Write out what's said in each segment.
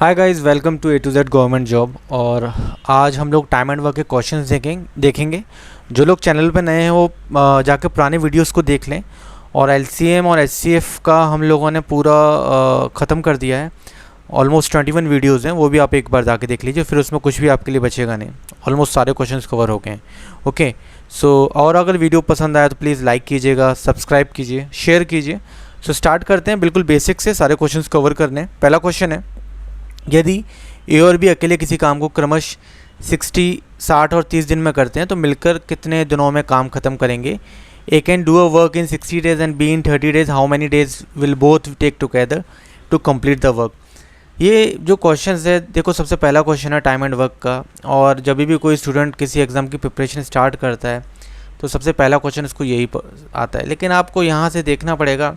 Hi guys, welcome to A to Z government job. और आज हम लोग टाइम एंड वर्क के क्वेश्चंस देखेंगे। जो लोग चैनल पे नए हैं वो जाके पुराने वीडियोस को देख लें। और एलसीएम और एचसीएफ का हम लोगों ने पूरा ख़त्म कर दिया है। ऑलमोस्ट 21 वीडियोज़ हैं, वो भी आप एक बार जाके देख लीजिए, फिर उसमें कुछ भी आपके लिए बचेगा नहीं। ऑलमोस्ट सारे क्वेश्चंस कवर हो गए हैं। ओके सो और अगर वीडियो पसंद आया तो प्लीज़ लाइक कीजिएगा, सब्सक्राइब कीजिए, शेयर कीजिए। सो स्टार्ट करते हैं बिल्कुल बेसिक से सारे क्वेश्चंस कवर करने। पहला क्वेश्चन है, यदि ए और बी अकेले किसी काम को क्रमश 60, 60 और 30 दिन में करते हैं तो मिलकर कितने दिनों में काम ख़त्म करेंगे? A can do a work in 60 days and B in 30 days, how many days will both take together to complete the work? ये जो क्वेश्चन है, देखो सबसे पहला क्वेश्चन है टाइम एंड वर्क का। और जब भी कोई स्टूडेंट किसी एग्ज़ाम की प्रिपरेशन स्टार्ट करता है तो सबसे पहला क्वेश्चन उसको यही आता है। लेकिन आपको यहाँ से देखना पड़ेगा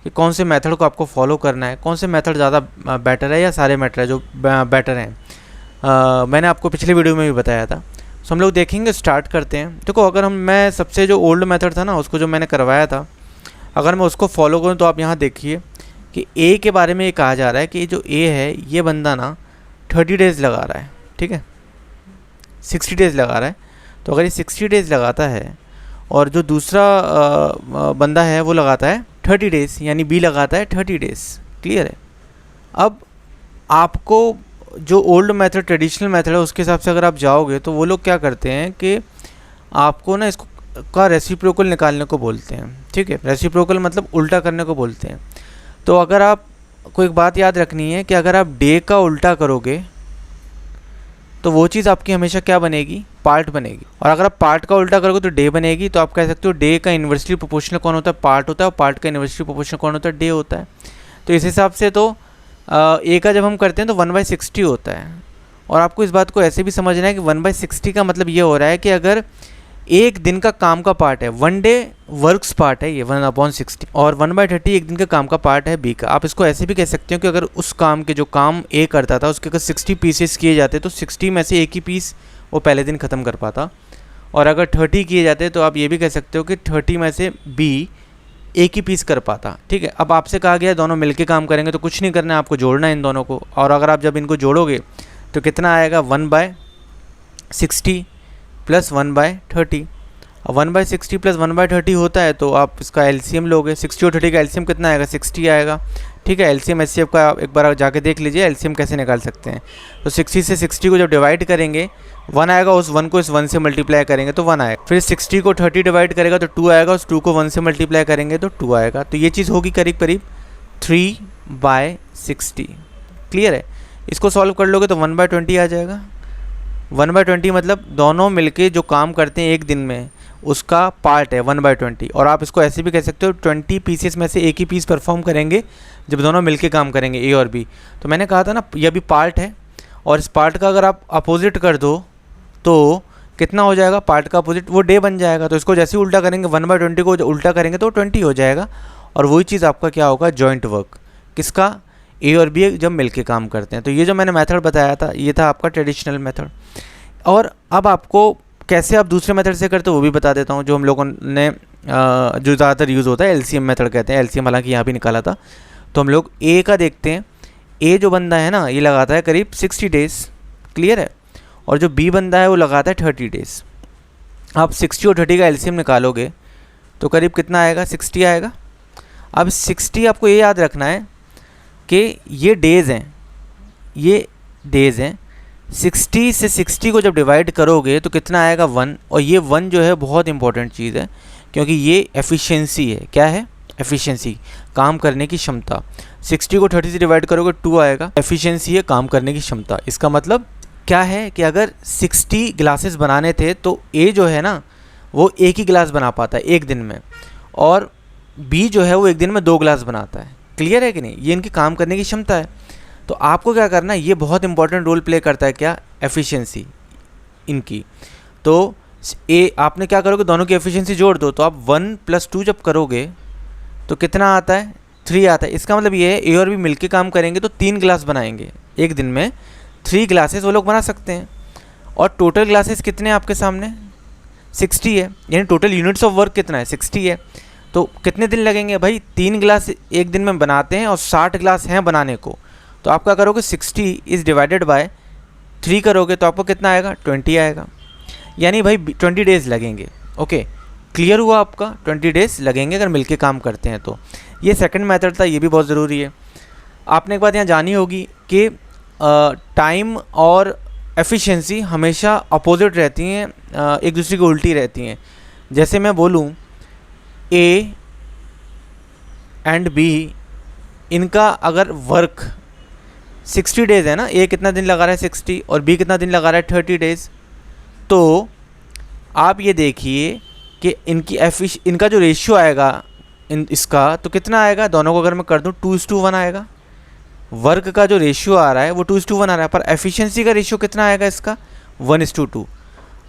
कि कौन से मेथड को आपको फॉलो करना है, कौन से मेथड ज़्यादा बेटर है या सारे मेथड है जो बेटर हैं। मैंने आपको पिछले वीडियो में भी बताया था। सो हम लोग देखेंगे, स्टार्ट करते हैं। देखो अगर मैं सबसे जो ओल्ड मेथड था ना, उसको जो मैंने करवाया था, अगर मैं उसको फॉलो करूँ तो आप यहाँ देखिए कि ए के बारे में ये कहा जा रहा है कि जो ए है ये बंदा ना 30 days लगा रहा है, ठीक है, 60 days लगा रहा है। तो अगर ये 60 days लगाता है और जो दूसरा बंदा है वो लगाता है 30 days, यानी बी लगाता है 30 days। क्लियर है? अब आपको जो ओल्ड मेथड, ट्रेडिशनल मेथड है, उसके हिसाब से अगर आप जाओगे तो वो लोग क्या करते हैं कि आपको ना इसको का रेसिप्रोकल निकालने को बोलते हैं। ठीक है, रेसिप्रोकल मतलब उल्टा करने को बोलते हैं। तो अगर आप को एक बात याद रखनी है कि अगर आप डे का उल्टा करोगे तो वो चीज़ आपकी हमेशा क्या बनेगी? पार्ट बनेगी। और अगर आप पार्ट का उल्टा करोगे तो डे बनेगी। तो आप कह सकते हो डे का इन्वर्सली प्रोपोर्शनल कौन होता है? पार्ट होता है। और पार्ट का इन्वर्सली प्रोपोर्शनल कौन होता है? डे होता है। तो इस हिसाब से तो ए का जब हम करते हैं तो 1/60 होता है। और आपको इस बात को ऐसे भी समझना है कि 1/60 का मतलब ये हो रहा है कि अगर एक दिन का काम का पार्ट है, 1 डे वर्क्स पार्ट है ये 1/60, और 1/30 एक दिन का काम का पार्ट है बी का। आप इसको ऐसे भी कह सकते हो कि अगर उस काम के जो काम ए करता था उसके अगर 60 पीसेस किए जाते तो 60 में से एक ही पीस वो पहले दिन ख़त्म कर पाता। और अगर 30 किए जाते तो आप ये भी कह सकते हो कि 30 में से बी एक ही पीस कर पाता। ठीक है, अब आपसे कहा गया दोनों मिलके काम करेंगे तो कुछ नहीं करना है, आपको जोड़ना है इन दोनों को। और अगर आप जब इनको जोड़ोगे तो कितना आएगा? 1/60 प्लस 1/30। 1/60 प्लस 1/30 होता है तो आप इसका एलसीएम लोगे। 60 और 30 का एलसीएम कितना आएगा? 60 आएगा। ठीक है, एलसीएम एचसीएफ का एक बार जाके देख लीजिए एलसीएम कैसे निकाल सकते हैं। तो 60 से 60 को जब डिवाइड करेंगे 1 आएगा, उस 1 को इस 1 से मल्टीप्लाई करेंगे तो 1 आएगा। फिर 60 को 30 डिवाइड करेगा तो 2 आएगा, उस 2 को 1 से मल्टीप्लाई करेंगे तो 2 आएगा। तो ये चीज़ होगी करीब करीब 3/60। क्लियर है? इसको सॉल्व कर लोगे तो 1/20 आ जाएगा। 1/20 मतलब दोनों मिलके जो काम करते हैं एक दिन में उसका पार्ट है 1/20। और आप इसको ऐसे भी कह सकते हो 20 पीसेस में से एक ही पीस परफॉर्म करेंगे जब दोनों मिलके काम करेंगे, ए और बी। तो मैंने कहा था ना ये भी पार्ट है, और इस पार्ट का अगर आप अपोजिट कर दो तो कितना हो जाएगा? पार्ट का अपोजिट वो डे बन जाएगा। तो इसको जैसे ही उल्टा करेंगे 1/20 को उल्टा करेंगे तो 20 हो जाएगा। और वही चीज़ आपका क्या होगा? Joint work. किसका? ए और बी जब मिलके काम करते हैं। तो ये जो मैंने मेथड बताया था ये था आपका ट्रेडिशनल मेथड। और अब आपको कैसे आप दूसरे मेथड से करते हो वो भी बता देता हूँ, जो हम लोगों ने जो ज़्यादातर यूज़ होता है एलसीएम मेथड कहते हैं। एलसीएम हालांकि यहाँ भी निकाला था। तो हम लोग ए का देखते हैं। ए जो बंदा है ना ये लगाता है करीब 60 days। क्लियर है? और जो बी बंदा है वो लगाता है 30 days। आप 60 और 30 का एलसीएम निकालोगे तो करीब कितना आएगा? 60 आएगा। अब 60 आपको ये याद रखना है कि ये डेज़ हैं, ये डेज़ हैं। 60 से 60 को जब डिवाइड करोगे तो कितना आएगा? 1। और ये 1 जो है बहुत इंपॉर्टेंट चीज़ है क्योंकि ये एफिशिएंसी है। क्या है? एफिशिएंसी, काम करने की क्षमता। 60 को 30 से डिवाइड करोगे 2 आएगा। एफिशिएंसी है काम करने की क्षमता। इसका मतलब क्या है कि अगर 60 ग्लासेस बनाने थे तो ए जो है ना वो एक ही गिलास बना पाता है एक दिन में, और बी जो है वो एक दिन में 2 गिलास बनाता है। क्लियर है कि नहीं? ये इनकी काम करने की क्षमता है। तो आपको क्या करना है, ये बहुत इंपॉर्टेंट रोल प्ले करता है। क्या? एफिशिएंसी इनकी। तो ए आपने क्या करोगे? दोनों की एफिशिएंसी जोड़ दो। तो आप 1 + 2 जब करोगे तो कितना आता है? 3 आता है। इसका मतलब ये है ए और बी मिलके काम करेंगे तो 3 गिलास बनाएंगे एक दिन में। 3 ग्लासेस वो लोग बना सकते हैं। और टोटल ग्लासेस कितने हैं आपके सामने? 60 है। यानी टोटल यूनिट्स ऑफ वर्क कितना है? 60 है। तो कितने दिन लगेंगे भाई? 3 गिलास एक दिन में बनाते हैं और 60 गिलास हैं बनाने को। तो आप क्या करोगे, 60 इज़ डिवाइडेड बाय 3 करोगे तो आपको कितना आएगा, 20 आएगा। यानी भाई 20 डेज़ लगेंगे। ओके, क्लियर हुआ आपका, 20 डेज़ लगेंगे अगर मिलके काम करते हैं तो। ये सेकंड मेथड था, ये भी बहुत ज़रूरी है। आपने एक बात यहाँ जानी होगी कि टाइम और एफिशिएंसी हमेशा अपोजिट रहती हैं, एक दूसरे की उल्टी रहती हैं। जैसे मैं बोलूँ ए एंड बी, इनका अगर वर्क 60 डेज़ है ना, ए कितना दिन लगा रहा है 60 और बी कितना दिन लगा रहा है 30 डेज़, तो आप ये देखिए कि इनका जो रेशियो आएगा इसका तो कितना आएगा, दोनों को अगर मैं कर दूँ 2:1 आएगा। वर्क का जो रेशियो आ रहा है वो 2:1 आ रहा है, पर एफिशिएंसी का रेशियो कितना आएगा इसका, 1:2।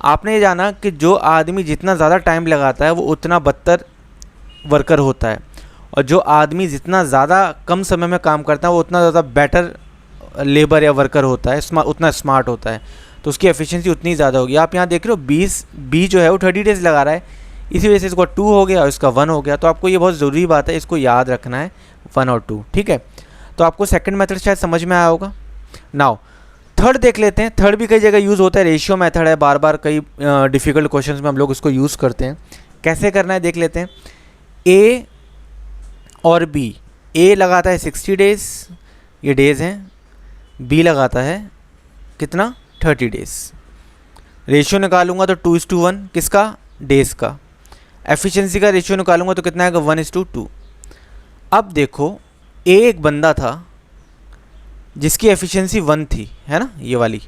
आपने ये जाना कि जो आदमी जितना ज़्यादा टाइम लगाता है वो उतना बदतर वर्कर होता है, और जो आदमी जितना ज़्यादा कम समय में काम करता है वो उतना ज़्यादा बेटर लेबर या वर्कर होता है, उतना स्मार्ट होता है, तो उसकी एफिशिएंसी उतनी ज़्यादा होगी। आप यहाँ देख रहे हो 20 जो है वो 30 डेज़ लगा रहा है, इसी वजह से इसका 2 हो गया और इसका 1 हो गया। तो आपको ये बहुत ज़रूरी बात है, इसको याद रखना है 1 और 2, ठीक है। तो आपको सेकंड मेथड शायद समझ में आया होगा। नाउ थर्ड देख लेते हैं। थर्ड भी कई जगह यूज़ होता है, रेशियो मेथड है, बार बार कई डिफ़िकल्ट क्वेश्चंस में हम लोग इसको यूज़ करते हैं। कैसे करना है देख लेते हैं। ए और बी, ए लगाता है 60 डेज़, ये डेज़ हैं, बी लगाता है कितना, 30 डेज़। रेशियो निकालूंगा तो 2:1, किसका, डेज़ का। एफिशिएंसी का रेशियो निकालूंगा तो कितना आएगा, 1:2। अब देखो ए एक बंदा था जिसकी एफिशिएंसी 1 थी, है ना, ये वाली,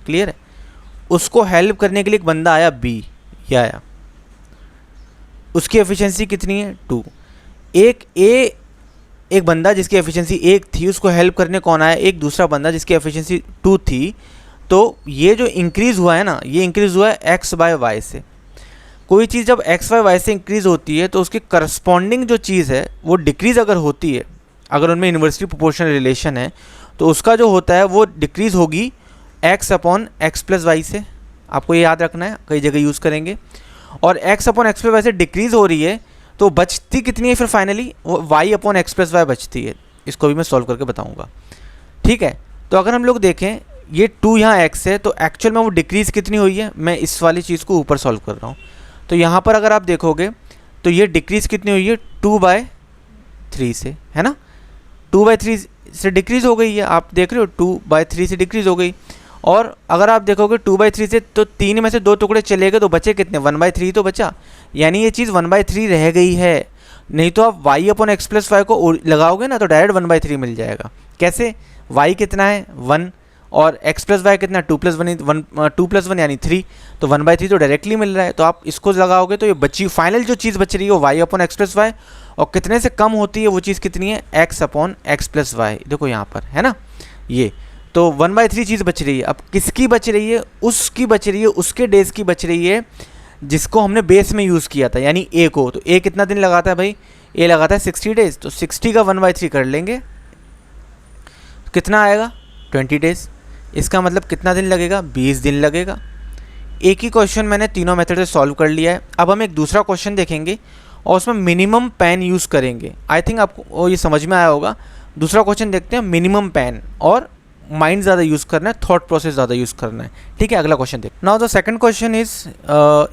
क्लियर है। उसको हेल्प करने के लिए एक बंदा आया बी, ये आया, उसकी एफिशिएंसी कितनी है, 2। एक बंदा जिसकी एफिशिएंसी 1 थी, उसको हेल्प करने कौन आया, एक दूसरा बंदा जिसकी एफिशिएंसी 2 थी। तो ये जो इंक्रीज़ हुआ है ना, ये इंक्रीज़ हुआ है x/y से। कोई चीज़ जब x/y से इंक्रीज़ होती है तो उसकी करस्पॉन्डिंग जो चीज़ है वो डिक्रीज़ अगर होती है, अगर उनमें इन्वर्सली प्रोपोर्शनल रिलेशन है, तो उसका जो होता है वो डिक्रीज़ होगी x/x+y से। आपको ये याद रखना है, कई जगह यूज़ करेंगे। और x/x+y से डिक्रीज़ हो रही है तो बचती कितनी है फिर फाइनली, वो y/x+y बचती है। इसको भी मैं सॉल्व करके बताऊँगा, ठीक है। तो अगर हम लोग देखें ये 2 यहाँ x है, तो एक्चुअल में वो डिक्रीज़ कितनी हुई है, मैं इस वाली चीज़ को ऊपर सॉल्व कर रहा हूँ। तो यहाँ पर अगर आप देखोगे तो ये डिक्रीज़ कितनी हुई है, 2/3 से, है ना, 2/3 से डिक्रीज़ हो गई है। आप देख रहे हो 2/3 से डिक्रीज़ हो गई। और अगर आप देखोगे 2/3 से तो 3 में से 2 टुकड़े चले गए तो बचे कितने, 1/3 तो बचा। यानी ये चीज़ 1/3 रह गई है। नहीं तो आप y/x+y को लगाओगे ना तो डायरेक्ट 1/3 मिल जाएगा। कैसे, y कितना है 1 और x+y कितना 2+1 यानी 3, तो 1/3 तो डायरेक्टली मिल रहा है। तो आप इसको लगाओगे तो ये बची फाइनल जो चीज़ बच रही है वो y/x+y, और कितने से कम होती है वो चीज़ कितनी है, x/x+y। देखो यहाँ पर है ना, ये तो 1/3 चीज़ बच रही है। अब किसकी बच रही है, उसकी बच रही है, उसके डेज़ की बच रही है जिसको हमने बेस में यूज़ किया था, यानी ए को। तो ए कितना दिन लगाता है भाई, ए लगाता है 60 डेज़, तो 60 का 1/3 कर लेंगे तो कितना आएगा, 20 डेज़। इसका मतलब कितना दिन लगेगा, 20 दिन लगेगा। एक ही क्वेश्चन मैंने तीनों मेथड से सॉल्व कर लिया है। अब हम एक दूसरा क्वेश्चन देखेंगे और उसमें मिनिमम पैन यूज़ करेंगे। आई थिंक आपको ये समझ में आया होगा। दूसरा क्वेश्चन देखते हैं, मिनिमम पैन, और माइंड ज़्यादा यूज़ करना है, थॉट प्रोसेस ज़्यादा यूज़ करना है, ठीक है। अगला क्वेश्चन देख। Now the second question is,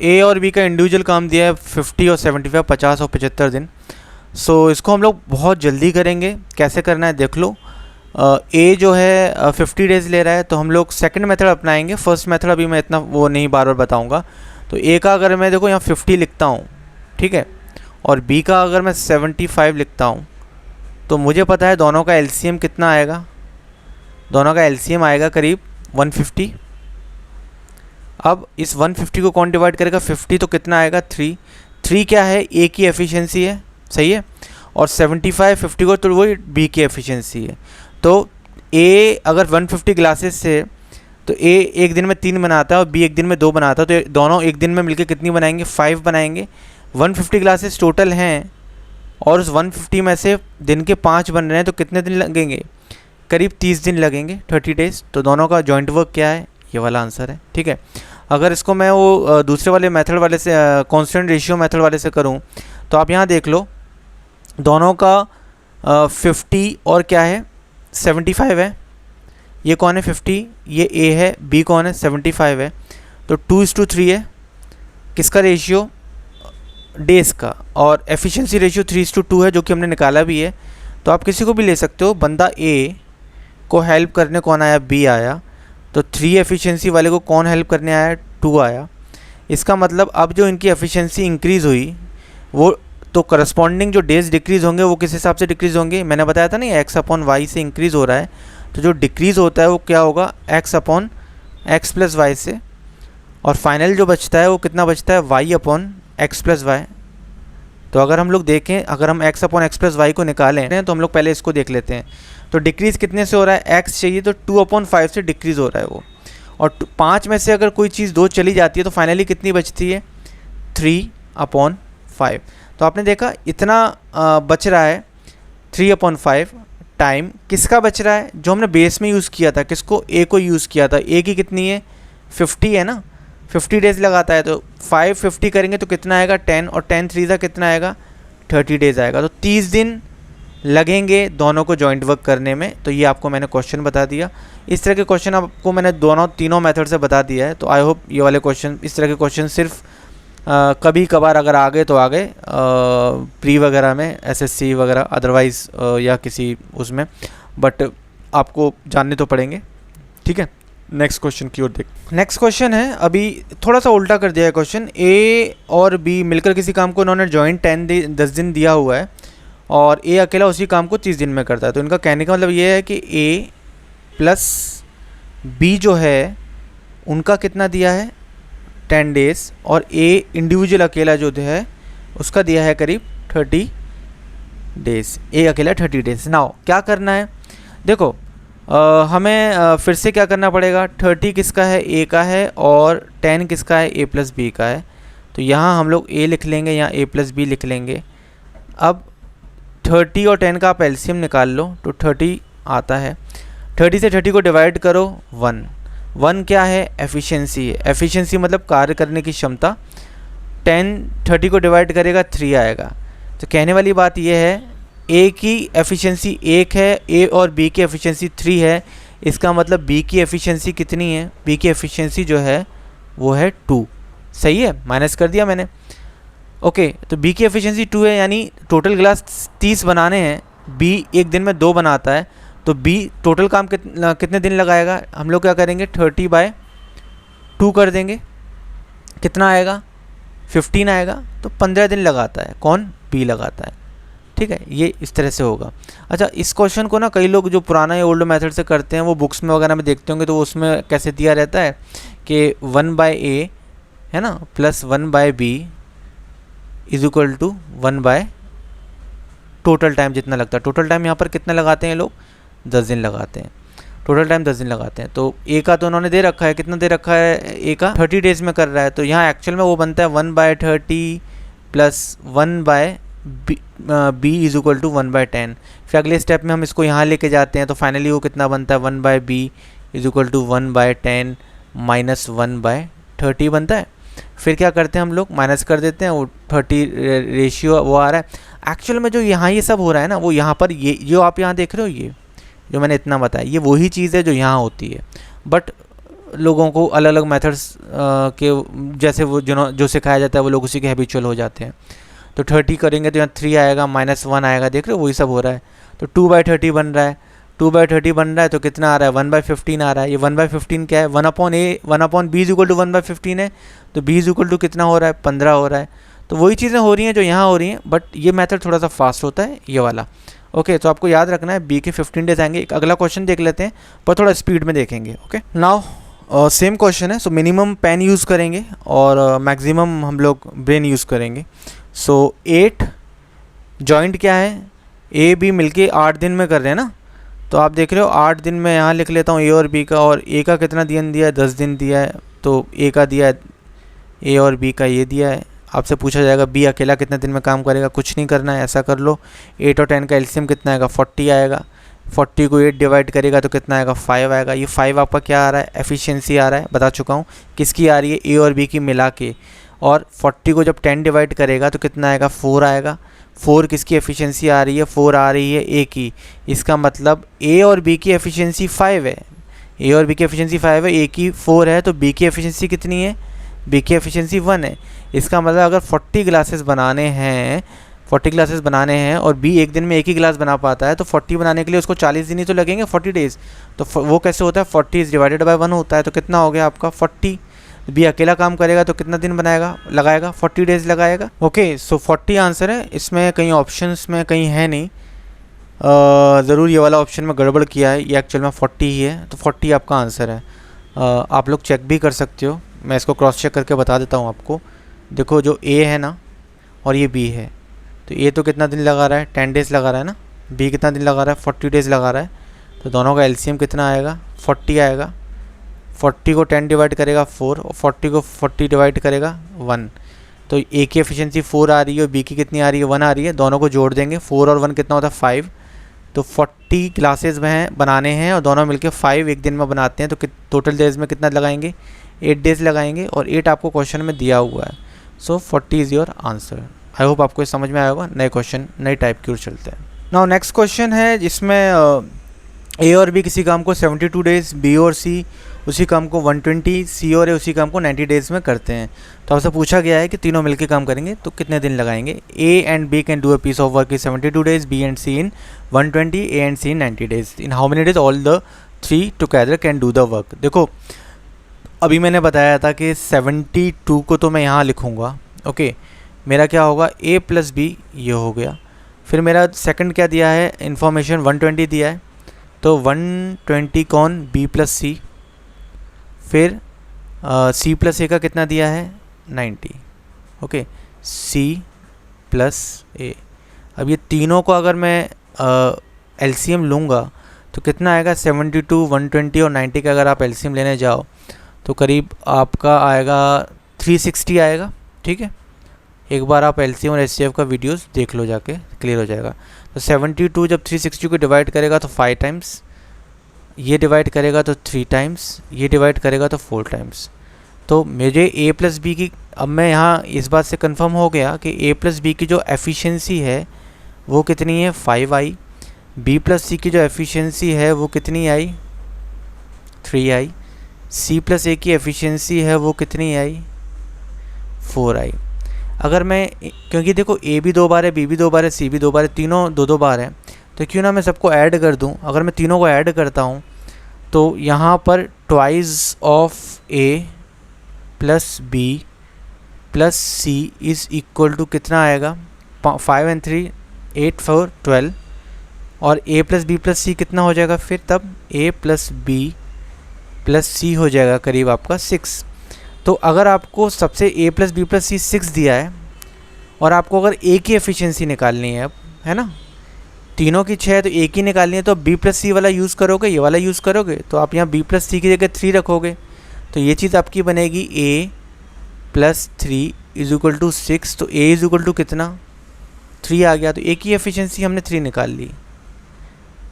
A और बी का इंडिविजुअल काम दिया है 50 और 75, 50 और 75 दिन। सो इसको हम लोग बहुत जल्दी करेंगे। कैसे करना है देख लो। ए जो है 50 डेज़ ले रहा है, तो हम लोग सेकंड मेथड अपनाएंगे। फर्स्ट मेथड अभी मैं इतना वो नहीं बार बार बताऊंगा। तो ए का अगर मैं देखो यहाँ 50 लिखता हूँ, ठीक है, और बी का अगर मैं 75 लिखता हूँ, तो मुझे पता है दोनों का एलसीएम कितना आएगा, दोनों का एलसीएम आएगा करीब 150। अब इस 150 को कौन डिवाइड करेगा, 50 तो कितना आएगा 3 क्या है, ए की एफिशिएंसी है, सही है, और 75 50 को तो वही बी की एफिशिएंसी है। तो ए अगर 150 ग्लासेस से, तो ए एक दिन में 3 बनाता है और बी एक दिन में 2 बनाता है, तो दोनों एक दिन में मिलकर कितनी बनाएंगे, 5 बनाएंगे। 150 ग्लासेस टोटल हैं और उस 150 में से दिन के 5 बन रहे हैं, तो कितने दिन लगेंगे, करीब 30 दिन लगेंगे, 30 डेज़। तो दोनों का जॉइंट वर्क क्या है, ये वाला आंसर है, ठीक है। अगर इसको मैं वो दूसरे वाले मेथड वाले से, कांस्टेंट रेशियो मेथड वाले से करूं, तो आप यहाँ देख लो दोनों का 50 और क्या है 75 है, ये कौन है 50, ये ए है, बी कौन है 75 है, तो 2:3 है किसका रेशियो, डेज का, और एफिशिएंसी रेशियो 3:2 है जो कि हमने निकाला भी है। तो आप किसी को भी ले सकते हो, बंदा ए को हेल्प करने कौन आया, बी आया, तो 3 एफिशिएंसी वाले को कौन हेल्प करने आया, 2 आया। इसका मतलब अब जो इनकी एफिशिएंसी इंक्रीज़ हुई वो तो करस्पॉन्डिंग जो डेज डिक्रीज़ होंगे वो किस हिसाब से डिक्रीज़ होंगे, मैंने बताया था नहीं x/y से इंक्रीज़ हो रहा है, तो जो डिक्रीज़ होता है वो क्या होगा x/x + y से, और फाइनल जो बचता है वो कितना बचता है y/x + y। तो अगर हम लोग देखें, अगर हम x/x + y को निकालें तो हम लोग पहले इसको देख लेते हैं। तो डिक्रीज़ कितने से हो रहा है, x चाहिए तो 2/5 से डिक्रीज़ हो रहा है वो, और 5 में से अगर कोई चीज़ 2 चली जाती है तो फाइनली कितनी बचती है 3/5। तो आपने देखा इतना बच रहा है 3/5 टाइम किसका बच रहा है, जो हमने बेस में यूज़ किया था, किसको, ए को यूज़ किया था। ए की कितनी है 50 है ना, 50 डेज़ लगाता है, तो 550 करेंगे तो कितना आएगा 10, और 10 3 कितना आएगा 30 डेज़ आएगा। तो 30 दिन लगेंगे दोनों को जॉइंट वर्क करने में। तो ये आपको मैंने क्वेश्चन बता दिया। इस तरह के क्वेश्चन आपको मैंने तीनों मेथड से बता दिया है। तो आई होप ये वाले क्वेश्चन, इस तरह के क्वेश्चन सिर्फ कभी कभार अगर आ गए तो आ गए, प्री वगैरह में, एसएससी वगैरह, अदरवाइज़ या किसी उसमें, बट आपको जानने तो पड़ेंगे। ठीक है, नेक्स्ट क्वेश्चन की ओर देख। नेक्स्ट क्वेश्चन है, अभी थोड़ा सा उल्टा कर दिया है क्वेश्चन। ए और बी मिलकर किसी काम को उन्होंने जॉइंट 10 दिन दिया हुआ है, और ए अकेला उसी काम को 30 दिन में करता है। तो इनका कहने का मतलब ये है कि ए प्लस बी जो है उनका कितना दिया है 10 डेज़, और ए इंडिविजुअल अकेला जो है उसका दिया है करीब 30 डेज़। ए अकेला 30 डेज़। नाउ क्या करना है, देखो हमें फिर से क्या करना पड़ेगा, 30 किसका है, ए का है, और 10 किसका है, ए प्लस बी का है। तो यहाँ हम लोग ए लिख लेंगे, यहाँ ए प्लस बी लिख लेंगे। अब 30 और 10 का आप एलसीएम निकाल लो तो 30 आता है। 30 से 30 को डिवाइड करो 1 क्या है, एफिशिएंसी है। एफिशिएंसी मतलब कार्य करने की क्षमता। 10 30 को डिवाइड करेगा 3 आएगा। तो कहने वाली बात यह है, ए की एफिशिएंसी 1 है, ए और बी की एफिशिएंसी 3 है। इसका मतलब बी की एफिशिएंसी कितनी है, बी की एफिशिएंसी जो है वो है 2। सही है, माइनस कर दिया मैंने। ओके, तो बी की एफिशिएंसी 2 है, यानी टोटल गिलास 30 बनाने हैं, बी एक दिन में 2 बनाता है, तो बी टोटल काम कितने दिन लगाएगा, हम लोग क्या करेंगे 30/2 कर देंगे, कितना आएगा 15 आएगा। तो 15 दिन लगाता है, कौन, बी लगाता है। ठीक है, ये इस तरह से होगा। अच्छा, इस क्वेश्चन को ना कई लोग जो पुराना या ओल्ड मेथड से करते हैं वो बुक्स में वगैरह में देखते होंगे, तो उसमें कैसे दिया रहता है कि 1/a है ना plus 1/b is equal to 1/ total time जितना लगता है। टोटल टाइम यहाँ पर कितना लगाते हैं लोग, 10 दिन लगाते हैं। टोटल टाइम 10 दिन लगाते हैं। तो ए का तो उन्होंने दे रखा है, कितना दे रखा है, ए का 30 डेज़ में कर रहा है। तो यहाँ एक्चुअल में वो बनता है 1/30 plus 1/b is equal to 1/10। फिर अगले स्टेप में हम इसको यहाँ लेके जाते हैं, तो फाइनली वो कितना बनता है 1/b is equal to 1/10 minus 1/30 बनता है। फिर क्या करते हैं हम लोग, माइनस कर देते हैं, वो 30 रेशियो वो आ रहा है। एक्चुअल में जो यहाँ ये सब हो रहा है ना, वो यहाँ पर ये जो आप यहाँ देख रहे हो, ये जो मैंने इतना बताया, ये वही चीज़ है जो यहाँ होती है। बट लोगों को अलग अलग मेथड्स के जैसे वो जो सिखाया जाता है वो लोग उसी के हैबिचुअल हो जाते हैं। तो 30 करेंगे तो यहाँ 3 आएगा, माइनस 1 आएगा, देख रहे हो वही सब हो रहा है। तो 2/30 बन रहा है, 2/30 बन रहा है, तो कितना आ रहा है 1/15 आ रहा है। ये 1/15 क्या है, 1/b इज इक्वल टू 1/15 है। तो b इज इक्वल टू कितना हो रहा है 15 हो रहा है। तो वही चीज़ें हो रही हैं जो यहाँ हो रही हैं, बट ये मेथड थोड़ा सा फास्ट होता है, ये वाला। ओके, तो आपको याद रखना है b के 15 डेज आएंगे। एक अगला क्वेश्चन देख लेते हैं, पर थोड़ा स्पीड में देखेंगे। ओके, नाउ सेम क्वेश्चन है। सो मिनिमम पेन यूज़ करेंगे और मैक्सिमम हम लोग ब्रेन यूज़ करेंगे। सो 8 जॉइंट क्या है, ए बी मिलके 8 दिन में कर रहे हैं ना। तो आप देख रहे हो 8 दिन में यहाँ लिख लेता हूँ ए और बी का, और ए का कितना दिन दिया है 10 दिन दिया है। तो ए का दिया है, ए और बी का ये दिया है। आपसे पूछा जाएगा बी अकेला कितने दिन में काम करेगा, कुछ नहीं करना है, ऐसा कर लो। 8 और 10 का एलसीएम कितना आएगा 40 आएगा। 40 को 8 डिवाइड करेगा तो कितना आएगा 5 आएगा। ये 5 आपका क्या आ रहा है, एफिशिएंसी आ रहा है, बता चुका हूँ किसकी आ रही है, ए और बी की मिला के। और 40 को जब 10 डिवाइड करेगा तो कितना आएगा 4 आएगा। 4 किसकी एफिशिएंसी आ रही है, 4 आ रही है ए की। इसका मतलब ए और बी की एफिशिएंसी 5 है, ए और बी की एफिशिएंसी 5 है, ए की 4 है, तो बी की एफिशिएंसी कितनी है, बी की एफिशिएंसी 1 है। इसका मतलब अगर 40 ग्लासेस बनाने हैं, 40 ग्लासेस बनाने हैं और बी एक दिन में एक ही ग्लास बना पाता है, तो 40 बनाने के लिए उसको 40 दिन ही तो लगेंगे, 40 डेज़। तो वो कैसे होता है, 40 डिवाइडेड बाय 1 होता है, तो कितना हो गया आपका 40। बी अकेला काम करेगा तो कितना दिन बनाएगा, लगाएगा 40 डेज़ लगाएगा। ओके, सो 40 आंसर है, इसमें कहीं ऑप्शंस में कहीं है नहीं, ज़रूर ये वाला ऑप्शन में गड़बड़ किया है, ये एक्चुअल में 40 ही है, तो 40 आपका आंसर है। आप लोग चेक भी कर सकते हो, मैं इसको क्रॉस चेक करके बता देता हूँ आपको। देखो जो ए है ना और ये बी है, तो ए तो कितना दिन लगा रहा है, 10 डेज़ लगा रहा है ना, बी कितना दिन लगा रहा है, 40 डेज़ लगा रहा है, तो दोनों का एलसीएम कितना आएगा, 40 आएगा। 40 को 10 डिवाइड करेगा 4 और 40 को 40 डिवाइड करेगा 1, तो ए की एफिशिएंसी 4 आ रही है और बी की कितनी आ रही है, 1 आ रही है। दोनों को जोड़ देंगे, 4 और 1 कितना होता है 5, तो 40 ग्लासेस में बनाने हैं और दोनों मिलके 5 एक दिन में बनाते हैं, तो टोटल डेज़ में कितना लगाएंगे, 8 डेज़ लगाएंगे, और 8 आपको क्वेश्चन में दिया हुआ है। सो 40 is your answer. I hope आपको ये समझ में आया होगा। नए क्वेश्चन नए टाइप की ओर चलते हैं। नाउ नेक्स्ट क्वेश्चन है जिसमें ए और बी किसी काम को 72 डेज़, बी और सी उसी काम को 120, सी और ए उसी काम को 90 डेज़ में करते हैं। तो आपसे पूछा गया है कि तीनों मिलकर काम करेंगे तो कितने दिन लगाएंगे। A and B can do a piece of work in 72 days, B and C in 120, A and C in 90 days. In how many days all the three together can do the work. देखो अभी मैंने बताया था कि 72 को तो मैं यहाँ लिखूँगा। ओके, मेरा क्या होगा, ए प्लस बी ये हो गया, फिर मेरा सेकंड क्या दिया है, इन्फॉर्मेशन 120 दिया है, तो 120 कौन, बी प्लस सी, फिर सी प्लस ए का कितना दिया है 90। ओके, सी प्लस ए। अब ये तीनों को अगर मैं एलसीएम लूँगा तो कितना आएगा, 72, 120 और 90 का अगर आप एलसीएम लेने जाओ तो करीब आपका आएगा 360 आएगा। ठीक है, एक बार आप एलसीएम और एचसीएफ का वीडियोस देख लो जाके, क्लियर हो जाएगा। तो 72 जब 360 को डिवाइड करेगा तो 5 टाइम्स, ये डिवाइड करेगा तो 3 टाइम्स, ये डिवाइड करेगा तो 4 टाइम्स। तो मुझे ए प्लस बी की, अब मैं यहाँ इस बात से कंफर्म हो गया कि ए प्लस बी की जो एफिशिएंसी है वो कितनी है 5 आई, बी प्लस सी की जो एफिशिएंसी है वो कितनी आई 3 आई, सी प्लस ए की एफिशिएंसी है वो कितनी आई 4 आई। अगर मैं, क्योंकि देखो ए भी 2 बार है, बी भी 2 बार है, सी भी 2 बार है, तीनों 2-2 बार है, तो क्यों ना मैं सबको ऐड कर दूं। अगर मैं तीनों को ऐड करता हूं तो यहाँ पर twice of A plus B plus C is equal to कितना आएगा, 5 and 3 8 4 12, और A plus B plus C कितना हो जाएगा, फिर तब A plus B plus C हो जाएगा करीब आपका 6। तो अगर आपको सबसे A plus B plus C 6 दिया है और आपको अगर ए की एफिशिएंसी निकालनी है, अब है ना, तीनों की 6 है तो ए की निकालनी है, तो बी प्लस सी वाला यूज़ करोगे, ये वाला यूज़ करोगे, तो आप यहाँ बी प्लस सी की जगह 3 रखोगे, तो ये चीज़ आपकी बनेगी ए प्लस 3 इज इक्वल टू 6। तो ए इज इक्वल टू कितना 3 आ गया, तो ए की एफिशिएंसी हमने 3 निकाल ली।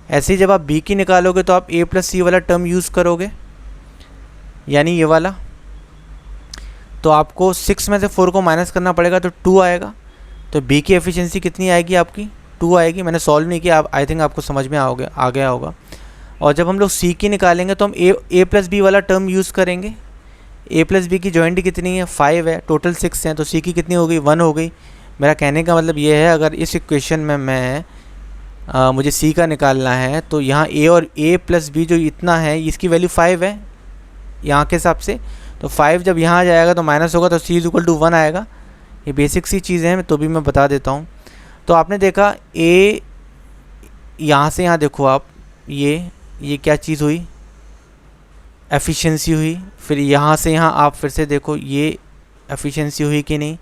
ऐसे ही जब आप बी की निकालोगे तो आप ए प्लस सी वाला टर्म यूज़ करोगे, यानी ये वाला, तो आपको 6 में से 4 को माइनस करना पड़ेगा तो 2 आएगा। तो बी की एफिशिएंसी कितनी आएगी आपकी 2 आएगी। मैंने सॉल्व नहीं किया, आप आई थिंक आपको समझ में आ गया होगा। और जब हम लोग सी की निकालेंगे तो हम ए प्लस बी वाला टर्म यूज़ करेंगे। ए प्लस बी की जॉइंट कितनी है 5 है, टोटल 6 हैं, तो सी की कितनी हो गई 1 हो गई। मेरा कहने का मतलब ये है, अगर इस इक्वेशन में मैं मुझे सी का निकालना है तो यहाँ ए और ए प्लस बी जो इतना है इसकी वैल्यू 5 है यहाँ के हिसाब से, तो 5 जब यहाँ आ जाएगा तो माइनस होगा तो सी इज इक्वल टू 1 आएगा। ये बेसिक सी चीज़ें हैं तो भी मैं बता देता हूँ। तो आपने देखा ए, यहाँ से यहाँ देखो आप, ये क्या चीज़ हुई, एफिशिएंसी हुई। फिर यहाँ से यहाँ आप फिर से देखो ये एफिशिएंसी हुई कि नहीं,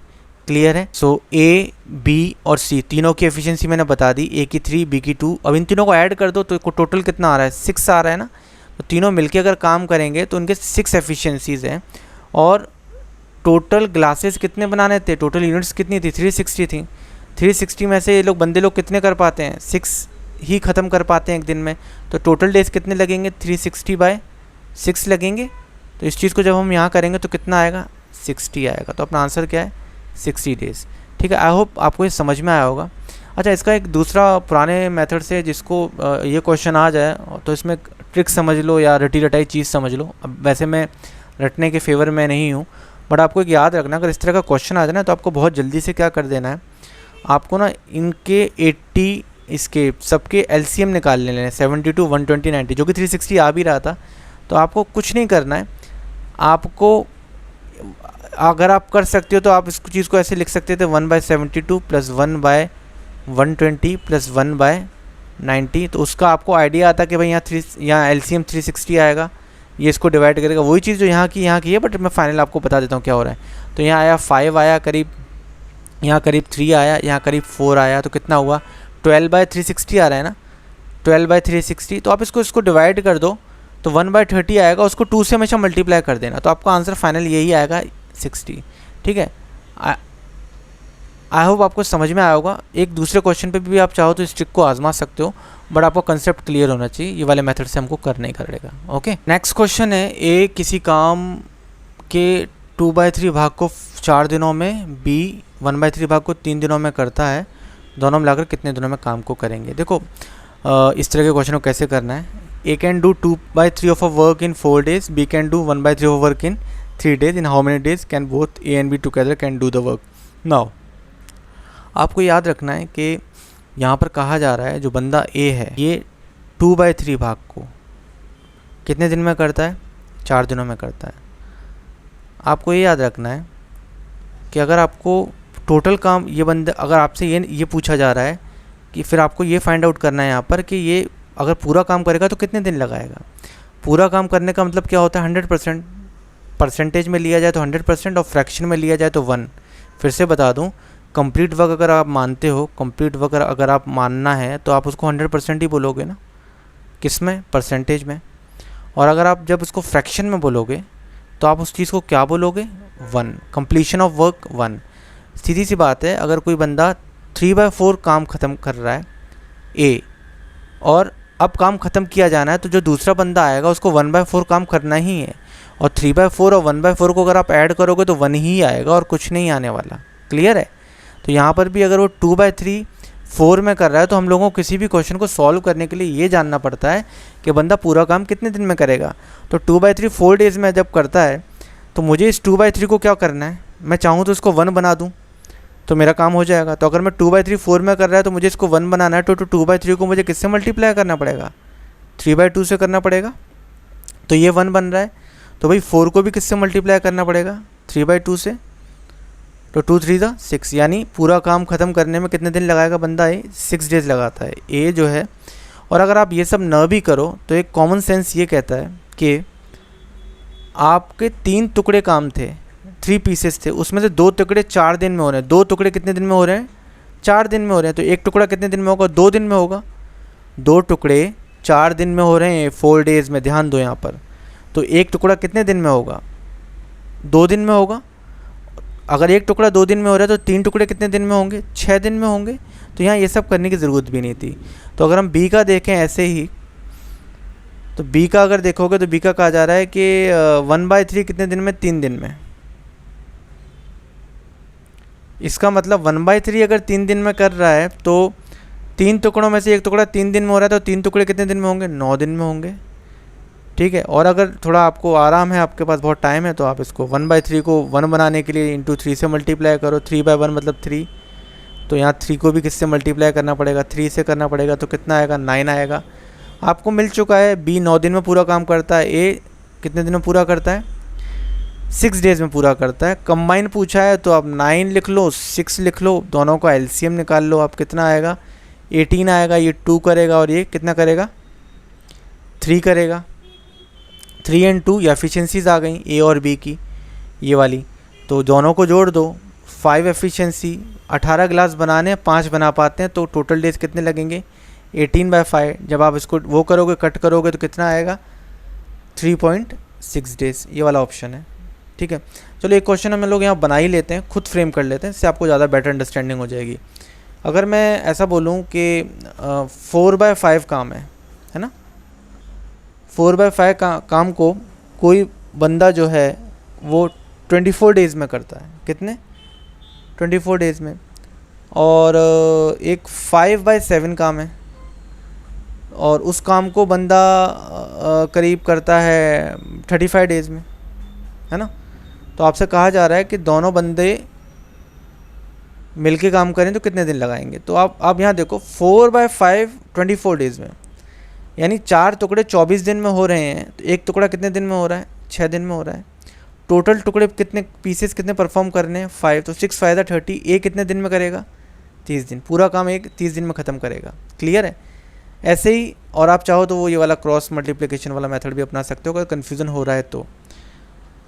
क्लियर है। सो ए बी और सी तीनों की एफिशिएंसी मैंने बता दी, ए की 3 बी की 2। अब इन तीनों को ऐड कर दो तो टोटल कितना आ रहा है 6 आ रहा है ना। तो तीनों मिलके अगर काम करेंगे तो उनके 6 एफिशिएंसीज़ हैं। और टोटल ग्लासेस कितने बनाने थे, टोटल यूनिट्स कितनी थी 360 थी। 360 में से ये लोग बंदे लोग कितने कर पाते हैं 6 ही ख़त्म कर पाते हैं एक दिन में। तो टोटल डेज़ कितने लगेंगे 360/6 लगेंगे। तो इस चीज़ को जब हम यहाँ करेंगे तो कितना आएगा 60 आएगा। तो अपना आंसर क्या है 60 डेज़। ठीक है, आई होप आपको ये समझ में आया होगा। अच्छा, इसका एक दूसरा पुराने मेथड से जिसको ये क्वेश्चन आ जाए तो इसमें ट्रिक समझ लो या रटी रटाई चीज़ समझ लो। अब वैसे मैं रटने के फेवर में नहीं हूँ, बट आपको एक याद रखना, अगर इस तरह का क्वेश्चन आ जाए ना तो आपको बहुत जल्दी से क्या कर देना है, आपको ना इनके 80 इसके सबके एलसीएम निकाल लेने हैं, 72, 120, 90, जो कि 360 आ भी रहा था। तो आपको कुछ नहीं करना है, आपको अगर आप कर सकते हो तो आप इस चीज़ को ऐसे लिख सकते थे 1/72 प्लस 1/120 प्लस 1/90। तो उसका आपको आइडिया आता कि भाई यहाँ एलसीएम 360 आएगा, ये इसको डिवाइड करेगा, वही चीज़ जो यहाँ की है, बट मैं फाइनल आपको बता देता हूँ क्या हो रहा है। तो यहाँ आया 5 आया करीब, यहाँ करीब 3 आया, यहाँ करीब 4 आया, तो कितना हुआ 12/360 आ रहा है ना, 12/360। तो आप इसको डिवाइड कर दो तो 1/30 आएगा, उसको 2 से हमेशा मल्टीप्लाई कर देना, तो आपका आंसर फाइनल यही आएगा 60। ठीक है, आई होप आपको समझ में आया होगा। एक दूसरे क्वेश्चन पे भी आप चाहो तो इस ट्रिक को आजमा सकते हो, बट आपको कंसेप्ट क्लियर होना चाहिए, ये वाले मेथड से हमको करना ही करेगा। ओके, नेक्स्ट क्वेश्चन है, ए किसी काम के 2/3 भाग को 4 दिनों में, बी 1/3 भाग को 3 दिनों में करता है, दोनों मिलाकर कितने दिनों में काम को करेंगे। देखो इस तरह के क्वेश्चन को कैसे करना है। A can do 2/3 of a work in 4 days, B can do 1/3 of work in 3 days, in how many days can both A and B together can do the work. Now आपको याद रखना है कि यहाँ पर कहा जा रहा है जो बंदा ए है ये 2/3 भाग को कितने दिन में करता है, 4 दिनों में करता है। आपको ये याद रखना है कि अगर आपको टोटल काम ये बंदा, अगर आपसे ये पूछा जा रहा है कि फिर आपको ये फाइंड आउट करना है यहाँ पर कि ये अगर पूरा काम करेगा तो कितने दिन लगाएगा। पूरा काम करने का मतलब क्या होता है 100%, परसेंटेज में लिया जाए तो 100% और फ्रैक्शन में लिया जाए तो 1। फिर से बता दूँ, कंप्लीट वर्क अगर आप मानते हो, कंप्लीट वर्क अगर आप मानना है तो आप उसको 100% ही बोलोगे ना, किस में, परसेंटेज में। और अगर आप जब उसको फ्रैक्शन में बोलोगे तो आप उस चीज़ को क्या बोलोगे, 1, कंप्लीशन ऑफ वर्क 1। सीधी सी बात है, अगर कोई बंदा 3/4 काम ख़त्म कर रहा है ए, और अब काम ख़त्म किया जाना है, तो जो दूसरा बंदा आएगा उसको 1/4 काम करना ही है, और 3/4 और 1/4 को अगर आप ऐड करोगे तो 1 ही आएगा और कुछ नहीं आने वाला। क्लियर है। तो यहाँ पर भी अगर वो 2/3 4 में कर रहा है तो हम लोगों को किसी भी क्वेश्चन को सॉल्व करने के लिए ये जानना पड़ता है कि बंदा पूरा काम कितने दिन में करेगा। तो 2/3 4 days में जब करता है तो मुझे इस 2/3 को क्या करना है, मैं चाहूँ तो इसको 1 बना दूँ तो मेरा काम हो जाएगा। तो अगर मैं 2/3 4 में कर रहा है तो मुझे इसको 1 बनाना है, तो 2/3 को मुझे किससे मल्टीप्लाई करना पड़ेगा, 3/2 से करना पड़ेगा। तो ये 1 बन रहा है, तो भाई 4 को भी किससे मल्टीप्लाई करना पड़ेगा, 3/2 से। तो 2 3 6, यानी पूरा काम ख़त्म करने में कितने दिन लगाएगा बंदा, ए 6 days लगाता है ए जो है। और अगर आप ये सब न भी करो तो एक कॉमन सेंस ये कहता है कि आपके 3 टुकड़े काम थे, 3 pieces थे, उसमें से 2 टुकड़े 4 दिन में हो रहे हैं। 2 टुकड़े कितने दिन में हो रहे हैं, 4 दिन में हो रहे हैं। तो एक टुकड़ा कितने दिन में होगा, 2 दिन में होगा। 2 टुकड़े 4 दिन में हो रहे हैं 4 days में, ध्यान दो यहाँ पर। तो एक टुकड़ा कितने दिन में होगा, 2 दिन में होगा। अगर एक टुकड़ा 2 दिन में हो रहा है तो 3 टुकड़े कितने दिन में होंगे, 6 दिन में होंगे। तो यहाँ ये सब करने की ज़रूरत भी नहीं थी। तो अगर हम बी का देखें ऐसे ही, तो बी का अगर देखोगे तो बी का कहा जा रहा है कि 1/3 कितने दिन में, 3 दिन में। इसका मतलब 1/3 अगर 3 दिन में कर रहा है तो 3 टुकड़ों में से एक टुकड़ा 3 दिन में हो रहा है, तो 3 टुकड़े कितने दिन में होंगे, 9 दिन में होंगे। ठीक है। और अगर थोड़ा आपको आराम है, आपके पास बहुत टाइम है, तो आप इसको 1/3 को 1 बनाने के लिए इंटू 3 से मल्टीप्लाई करो। 3/1 मतलब 3, तो यहाँ 3 को भी किससे मल्टीप्लाई करना पड़ेगा, 3 से करना पड़ेगा। तो कितना आएगा, 9 आएगा। आपको मिल चुका है, बी 9 दिन में पूरा काम करता है, ए कितने दिन में पूरा करता है, 6 days में पूरा करता है। कंबाइन पूछा है तो आप 9 लिख लो, 6 लिख लो, दोनों का एलसीएम निकाल लो। आप कितना आएगा, 18 आएगा। ये 2 करेगा और ये कितना करेगा, 3 करेगा। 3 and 2 ये एफिशिएंसीज आ गई ए और बी की, ये वाली। तो दोनों को जोड़ दो, 5 एफिशिएंसी। 18 गिलास बनाने 5 बना पाते हैं, तो टोटल डेज कितने लगेंगे, 18/5। जब आप इसको वो करोगे, कट करोगे, तो कितना आएगा, 3.6 days। ये वाला ऑप्शन है। ठीक है। चलो एक क्वेश्चन हम लोग यहाँ बना ही लेते हैं, खुद फ्रेम कर लेते हैं, इससे आपको ज़्यादा बेटर अंडरस्टैंडिंग हो जाएगी। अगर मैं ऐसा बोलूँ कि 4/5 काम है ना, 4/5 काम को कोई बंदा जो है वो 24 days में करता है। कितने, 24 days में। और एक 5/7 काम है और उस काम को बंदा करीब करता है 35 डेज़ में, है ना। तो आपसे कहा जा रहा है कि दोनों बंदे मिलके काम करें तो कितने दिन लगाएंगे। तो आप यहाँ देखो 4/5 24 डेज़ में, यानी 4 टुकड़े 24 दिन में हो रहे हैं, तो एक टुकड़ा कितने दिन में हो रहा है, 6 दिन में हो रहा है। टोटल टुकड़े कितने पीसेस कितने परफॉर्म करने हैं, 5, तो 6 × 5 = 30। एक कितने दिन में करेगा, 30 दिन। पूरा काम एक 30 दिन में ख़त्म करेगा। क्लियर है। ऐसे ही, और आप चाहो तो वो ये वाला क्रॉस मल्टीप्लिकेशन वाला मेथड भी अपना सकते हो अगर कन्फ्यूज़न हो रहा है तो।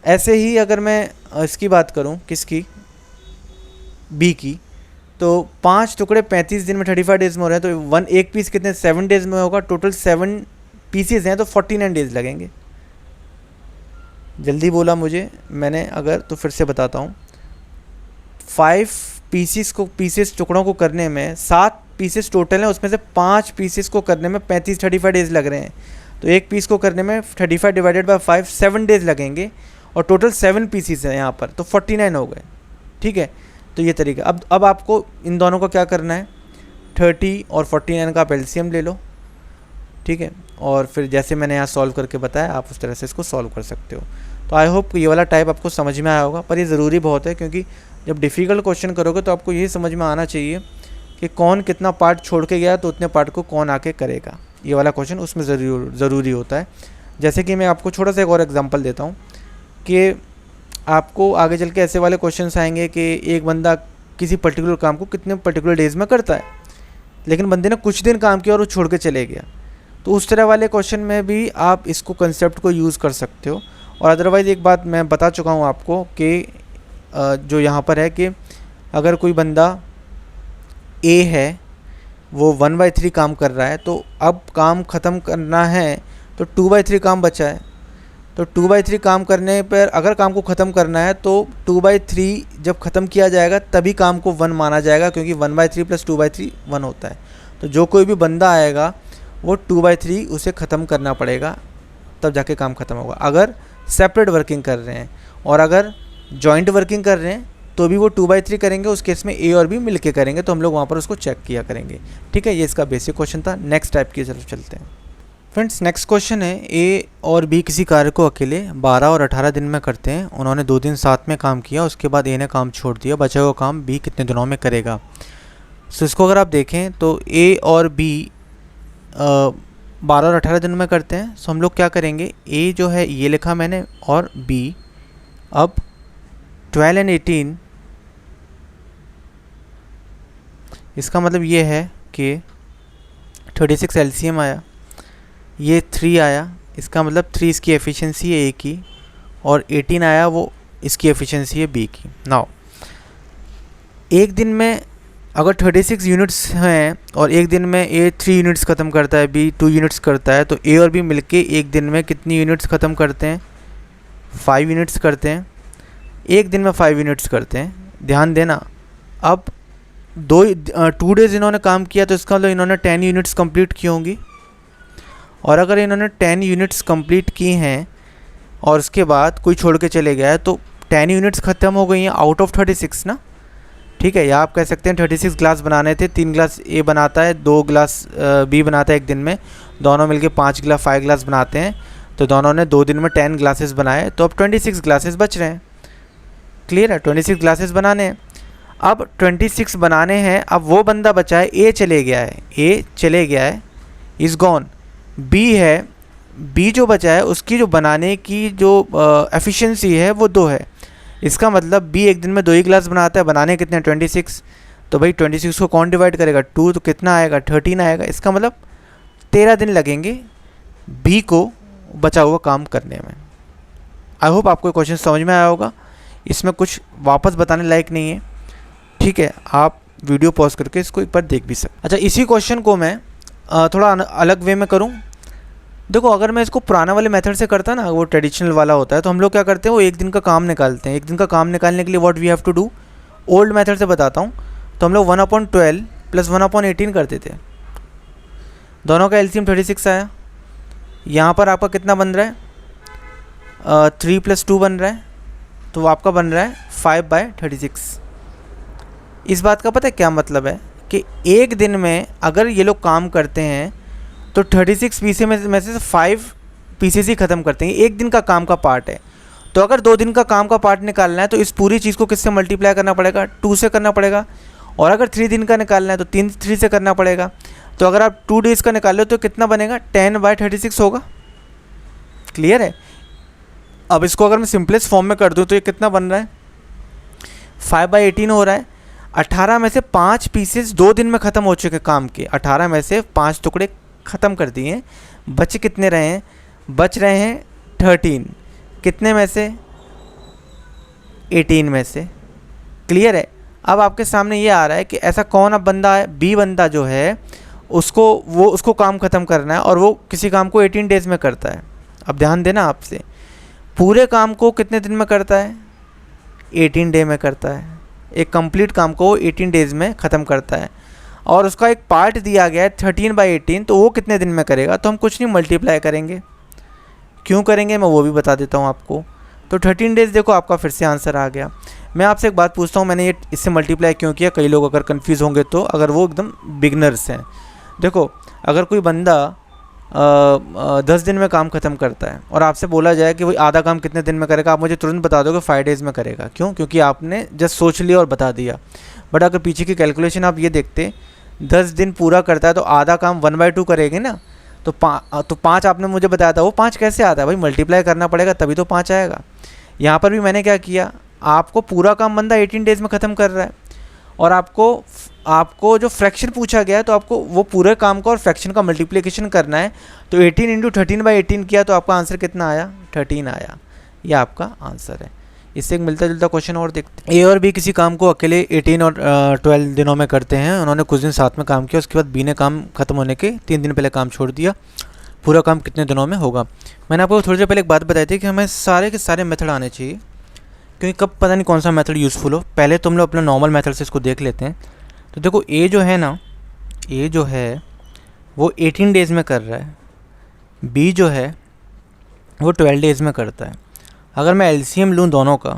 ऐसे ही अगर मैं इसकी बात करूँ, किसकी, बी की, तो 5 टुकड़े 35 दिन में 35 डेज़ में हो रहे हैं, तो एक पीस कितने 7 डेज़ में होगा। टोटल 7 पीसेज हैं तो 49 डेज़ लगेंगे। जल्दी बोला मुझे मैंने, अगर तो फिर से बताता हूँ। 5 पीसेस टुकड़ों को करने में 7 पीसेस टोटल हैं, उसमें से 5 पीसेस को करने में 35 डेज़ लग रहे हैं। तो एक पीस को करने में 35 / 5 7 डेज़ लगेंगे, और टोटल 7 पीसेस हैं यहाँ पर, तो 49 हो गए। ठीक है, तो ये तरीका। अब आपको इन दोनों को क्या करना है, 30 और 49 का आप एलसीएम ले लो। ठीक है, और फिर जैसे मैंने यहाँ सॉल्व करके बताया, आप उस तरह से इसको सॉल्व कर सकते हो। तो आई होप ये वाला टाइप आपको समझ में आया होगा, पर ये ज़रूरी बहुत है, क्योंकि जब डिफ़िकल्ट क्वेश्चन करोगे तो आपको ये समझ में आना चाहिए कि कौन कितना पार्ट छोड़ के गया, तो उतने पार्ट को कौन आके करेगा। ये वाला क्वेश्चन उसमें ज़रूरी होता है। जैसे कि मैं आपको छोटा सा एक और एग्जांपल देता हूँ कि आपको आगे चल के ऐसे वाले क्वेश्चंस आएंगे कि एक बंदा किसी पर्टिकुलर काम को कितने पर्टिकुलर डेज़ में करता है, लेकिन बंदे ने कुछ दिन काम किया और वो छोड़ के चले गया। तो उस तरह वाले क्वेश्चन में भी आप इसको कंसेप्ट को यूज़ कर सकते हो। और अदरवाइज़ एक बात मैं बता चुका हूँ आपको कि जो यहाँ पर है कि अगर कोई बंदा ए है, वो 1/3 काम कर रहा है, तो अब काम ख़त्म करना है तो 2/3 काम बचा है। तो 2/3 काम करने पर अगर काम को ख़त्म करना है तो 2/3 जब ख़त्म किया जाएगा तभी काम को 1 माना जाएगा, क्योंकि 1/3 + 2/3 1 होता है। तो जो कोई भी बंदा आएगा वो 2/3 उसे ख़त्म करना पड़ेगा, तब जाके काम ख़त्म होगा। अगर सेपरेट वर्किंग कर रहे हैं, और अगर जॉइंट वर्किंग कर रहे हैं तो भी वो 2/3 करेंगे। उस केस में ए और बी मिल के करेंगे, तो हम लोग वहाँ पर उसको चेक किया करेंगे। ठीक है, ये इसका बेसिक क्वेश्चन था। नेक्स्ट टाइप की तरफ चलते हैं फ्रेंड्स। नेक्स्ट क्वेश्चन है, ए और बी किसी कार्य को अकेले 12 और 18 दिन में करते हैं। उन्होंने 2 दिन साथ में काम किया, उसके बाद ए ने काम छोड़ दिया। बचा हुआ काम बी कितने दिनों में करेगा। सो इसको अगर आप देखें तो ए और बी 12 और 18 दिन में करते हैं। सो हम लोग क्या करेंगे, ए जो है ये लिखा मैंने, और बी अब 12 और 18, इसका मतलब ये है कि 36 एलसीएम आया, ये 3 आया, इसका मतलब 3 इसकी एफिशिएंसी है ए की, और 18 आया वो इसकी एफिशिएंसी है बी की। नाउ एक दिन में अगर 36 यूनिट्स हैं और एक दिन में ए 3 यूनिट्स ख़त्म करता है, बी 2 यूनिट्स करता है, तो ए और बी मिलके एक दिन में कितनी यूनिट्स ख़त्म करते हैं, 5 यूनिट्स करते हैं। एक दिन में 5 यूनिट्स करते हैं। ध्यान देना, अब 2 डेज़ इन्होंने काम किया, तो इसका मतलब इन्होंने 10 यूनिट्स कंप्लीट की होंगी। और अगर इन्होंने 10 यूनिट्स कंप्लीट की हैं और उसके बाद कोई छोड़ के चले गया है, तो 10 यूनिट्स ख़त्म हो गई हैं आउट ऑफ 36 ना। ठीक है, या आप कह सकते हैं 36 ग्लास बनाने थे, 3 ग्लास ए बनाता है, 2 ग्लास बी बनाता है एक दिन में, दोनों मिलके 5 ग्लास बनाते हैं। तो दोनों ने 2 दिन में 10 ग्लासेस बनाए, तो अब 26 ग्लासेस बच रहे हैं। क्लियर है, 26 ग्लासेस बनाने हैं। अब 26 बनाने हैं, अब वो बंदा बचा है, ए चले गया है, इज़ गॉन। बी है, बी जो बचा है उसकी जो बनाने की जो एफिशिएंसी है वो 2 है। इसका मतलब बी एक दिन में 2 ही ग्लास बनाता है, बनाने कितने 26, तो भाई 26 को कौन डिवाइड करेगा, 2, तो कितना आएगा 13 आएगा। इसका मतलब 13 दिन लगेंगे बी को बचा हुआ काम करने में। आई होप आपको क्वेश्चन समझ में आया होगा, इसमें कुछ वापस बताने लायक नहीं है। ठीक है, आप वीडियो पॉज करके इसको एक बार देख भी सकते। अच्छा, इसी क्वेश्चन को मैं थोड़ा अलग वे में करूं। देखो, अगर मैं इसको पुराना वाले मेथड से करता ना, वो ट्रेडिशनल वाला होता है, तो हम लोग क्या करते हैं, वो एक दिन का काम निकालते हैं। एक दिन का काम निकालने के लिए what we have to do, old method से बताता हूँ, तो हम लोग 1/12 + 1/18 करते थे। दोनों का एलसीएम 36 आया। यहाँ पर आपका कितना बन रहा है, 3 + 2 बन रहा है, तो आपका बन रहा है 5/36। इस बात का पता है क्या मतलब है कि एक दिन में अगर ये लोग काम करते हैं तो 36 पीसेस में से 5 पीसेस ही ख़त्म करते हैं। एक दिन का काम का पार्ट है। तो अगर 2 दिन का काम का पार्ट निकालना है तो इस पूरी चीज़ को किससे मल्टीप्लाई करना पड़ेगा, 2 से करना पड़ेगा। और अगर 3 दिन का निकालना है तो 3 से करना पड़ेगा। तो अगर आप 2 डेज़ का निकाल लो तो कितना बनेगा, 10/36 होगा। क्लियर है। अब इसको अगर मैं सिंपलेस्ट फॉर्म में कर दूं तो ये कितना बन रहा है, 5/18 हो रहा है। 18 में से 5 पीसेस 2 दिन में ख़त्म हो चुके काम के। 18 में से 5 टुकड़े ख़त्म कर दिए। बचे कितने रहे हैं, बच रहे हैं 13। कितने में से, 18 में से। क्लियर है। अब आपके सामने ये आ रहा है कि ऐसा कौन अब बंदा है, बी बंदा जो है उसको काम ख़त्म करना है और वो किसी काम को 18 डेज़ में करता है। अब ध्यान देना आपसे, पूरे काम को कितने दिन में करता है, 18 डे में करता है। एक कंप्लीट काम को 18 डेज़ में ख़त्म करता है और उसका एक पार्ट दिया गया है 13/18, तो वो कितने दिन में करेगा। तो हम कुछ नहीं, मल्टीप्लाई करेंगे। क्यों करेंगे मैं वो भी बता देता हूँ आपको। तो 13 डेज़ देखो आपका फिर से आंसर आ गया। मैं आपसे एक बात पूछता हूँ, मैंने ये इससे मल्टीप्लाई क्यों किया, कई लोग अगर कन्फ्यूज़ होंगे तो, अगर वो एकदम बिगनर्स हैं। देखो अगर कोई बंदा 10 दिन में काम ख़त्म करता है और आपसे बोला जाए कि वही आधा काम कितने दिन में करेगा, आप मुझे तुरंत बता दोगे 5 डेज़ में करेगा। क्यों, क्योंकि आपने जस्ट सोच लिया और बता दिया। बट अगर पीछे की कैलकुलेशन आप ये देखते, 10 दिन पूरा करता है तो आधा काम 1/2 करेंगे ना। तो 5 आपने मुझे बताया था, वो 5 कैसे आता है भाई, मल्टीप्लाई करना पड़ेगा तभी तो 5 आएगा। यहाँ पर भी मैंने क्या किया, आपको पूरा काम बंदा 18 डेज़ में ख़त्म कर रहा है और आपको जो फ्रैक्शन पूछा गया है तो आपको वो पूरे काम का और फ्रैक्शन का मल्टीप्लिकेशन करना है। तो 18 × 13/18 किया तो आपका आंसर कितना आया, 13 आया। ये आपका आंसर है। इससे एक मिलता जुलता क्वेश्चन और देखते हैं। ए और बी किसी काम को अकेले 18 और 12 दिनों में करते हैं। उन्होंने कुछ दिन साथ में काम किया, उसके बाद बी ने काम खत्म होने के 3 दिन पहले काम छोड़ दिया। पूरा काम कितने दिनों में होगा। मैंने आपको थोड़ी देर पहले एक बात बताई थी कि हमें सारे के सारे मेथड आने चाहिए, क्योंकि कब पता नहीं कौन सा मेथड यूज़फुल हो। पहले तो हम लोग अपना नॉर्मल मेथड से इसको देख लेते हैं। तो देखो ए जो है ना, ए जो है वो 18 डेज़ में कर रहा है, बी जो है वो 12 डेज़ में करता है। अगर मैं एलसीएम लूँ दोनों का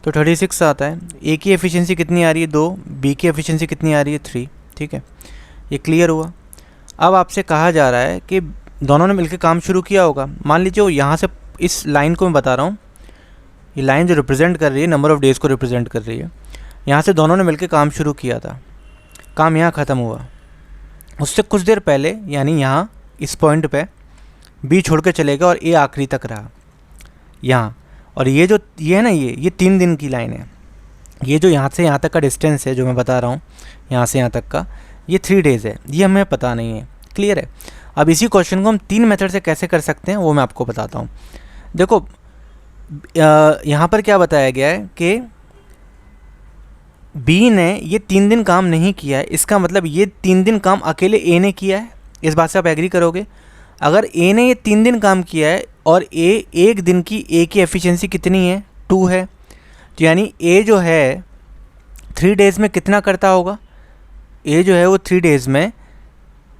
तो 36 आता है। ए की एफिशिएंसी कितनी आ रही है, 2। बी की एफिशिएंसी कितनी आ रही है, 3। ठीक है, ये क्लियर हुआ। अब आपसे कहा जा रहा है कि दोनों ने मिलकर काम शुरू किया होगा। मान लीजिए वो यहाँ से, इस लाइन को मैं बता रहा हूँ, ये लाइन जो रिप्रेजेंट कर रही है नंबर ऑफ़ डेज़ को रिप्रेजेंट कर रही है। यहाँ से दोनों ने मिलकर काम शुरू किया था, काम यहाँ ख़त्म हुआ। उससे कुछ देर पहले यानी यहाँ इस पॉइंट पे बी छोड़ के चलेगा और ए आखिरी तक रहा यहाँ। और ये है ना, ये 3 दिन की लाइन है। ये जो यहाँ से यहाँ तक का डिस्टेंस है जो मैं बता रहा हूँ, यहाँ से यहाँ तक का, ये 3 डेज़ है। ये हमें पता नहीं है। क्लियर है। अब इसी क्वेश्चन को हम 3 मेथड से कैसे कर सकते हैं वो मैं आपको बताता हूँ। देखो यहाँ पर क्या बताया गया है कि बी ने ये 3 दिन काम नहीं किया है। इसका मतलब ये 3 दिन काम अकेले ए ने किया है। इस बात से आप एग्री करोगे। अगर ए ने ये 3 दिन काम किया है और ए एक दिन की, ए की एफिशिएंसी कितनी है, 2 है, तो यानी ए जो है 3 डेज़ में कितना करता होगा, ए जो है वो 3 डेज़ में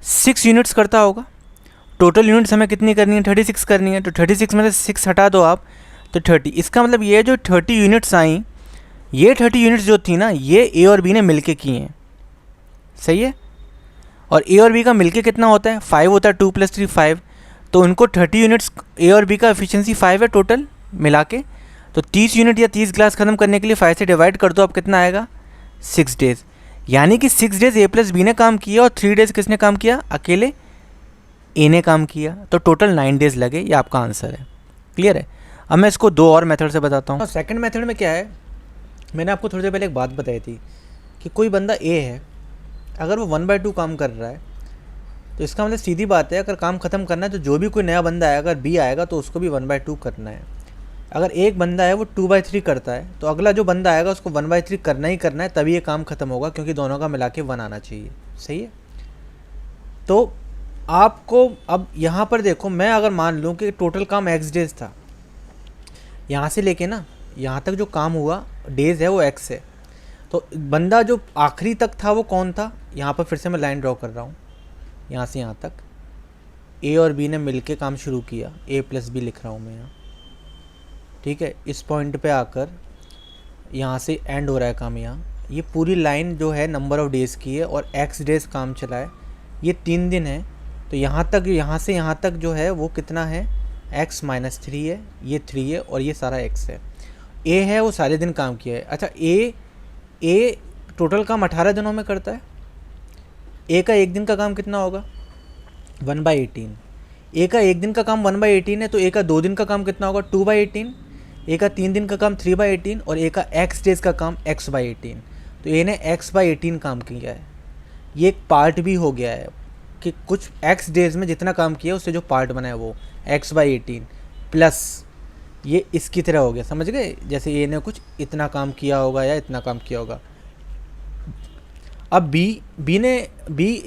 6 यूनिट्स करता होगा। टोटल यूनिट्स हमें कितनी करनी है, 36 करनी है। तो 36 में से 6 हटा दो आप तो 30। इसका मतलब ये जो 30 यूनिट्स आई, ये 30 यूनिट्स जो थी ना, ये ए और बी ने मिलके की हैं। सही है। और ए और बी का मिलके कितना होता है, 5 होता है। 2 + 3 5। तो उनको 30 यूनिट्स, ए और बी का एफिशिएंसी 5 है टोटल मिला के। तो 30 यूनिट या 30 ग्लास ख़त्म करने के लिए 5 से डिवाइड कर दो, अब कितना आएगा, 6 डेज़। यानी कि 6 डेज़ ए + बी ने काम किया और 3 डेज़ किसने काम किया, अकेले ए ने काम किया। तो टोटल 9 डेज़ लगे। ये आपका आंसर है। क्लियर है। अब मैं इसको 2 और मेथड से बताता हूँ। सेकंड मेथड में क्या है, मैंने आपको थोड़ी देर पहले एक बात बताई थी कि कोई बंदा ए है, अगर वो 1/2 काम कर रहा है तो इसका मतलब सीधी बात है, अगर काम ख़त्म करना है तो जो भी कोई नया बंदा है, अगर बी आएगा तो उसको भी 1/2 करना है। अगर एक बंदा है वो 2/3 करता है तो अगला जो बंदा आएगा उसको 1/3 करना ही करना है, तभी ये काम ख़त्म होगा, क्योंकि दोनों का मिला के 1 आना चाहिए। सही है। तो आपको अब यहाँ पर देखो, मैं अगर मान लूँ कि टोटल काम x डेज़ था, यहाँ से लेके ना यहाँ तक जो काम हुआ डेज़ है वो x है। तो बंदा जो आखिरी तक था वो कौन था, यहाँ पर फिर से मैं लाइन ड्रॉ कर रहा हूँ, यहाँ से यहाँ तक ए और बी ने मिलके काम शुरू किया, a + b लिख रहा हूँ मैं यहाँ। ठीक है। इस पॉइंट पे आकर यहाँ से एंड हो रहा है काम, यहाँ ये पूरी लाइन जो है नंबर ऑफ़ डेज़ की है और एक्स डेज़ काम चला है, ये 3 दिन है। तो यहाँ तक, यहाँ से यहाँ तक जो है वो कितना है, x माइनस 3 है, ये 3 है और ये सारा x है। a है वो सारे दिन काम किया है। अच्छा a टोटल काम 18 दिनों में करता है। a का एक दिन का काम कितना होगा, 1/18। a का एक दिन का काम 1/18 है, तो a का 2 दिन का काम कितना होगा, 2/18। a का 3 दिन का काम 3/18 और a का x डेज का काम x/18। तो a ने x/18 काम किया है। ये एक पार्ट भी हो गया है कि कुछ x डेज में जितना काम किया उससे जो पार्ट बना है वो x/18 प्लस ये इसकी तरह हो गया, समझ गए। जैसे a ने कुछ इतना काम किया होगा या इतना काम किया होगा। अब b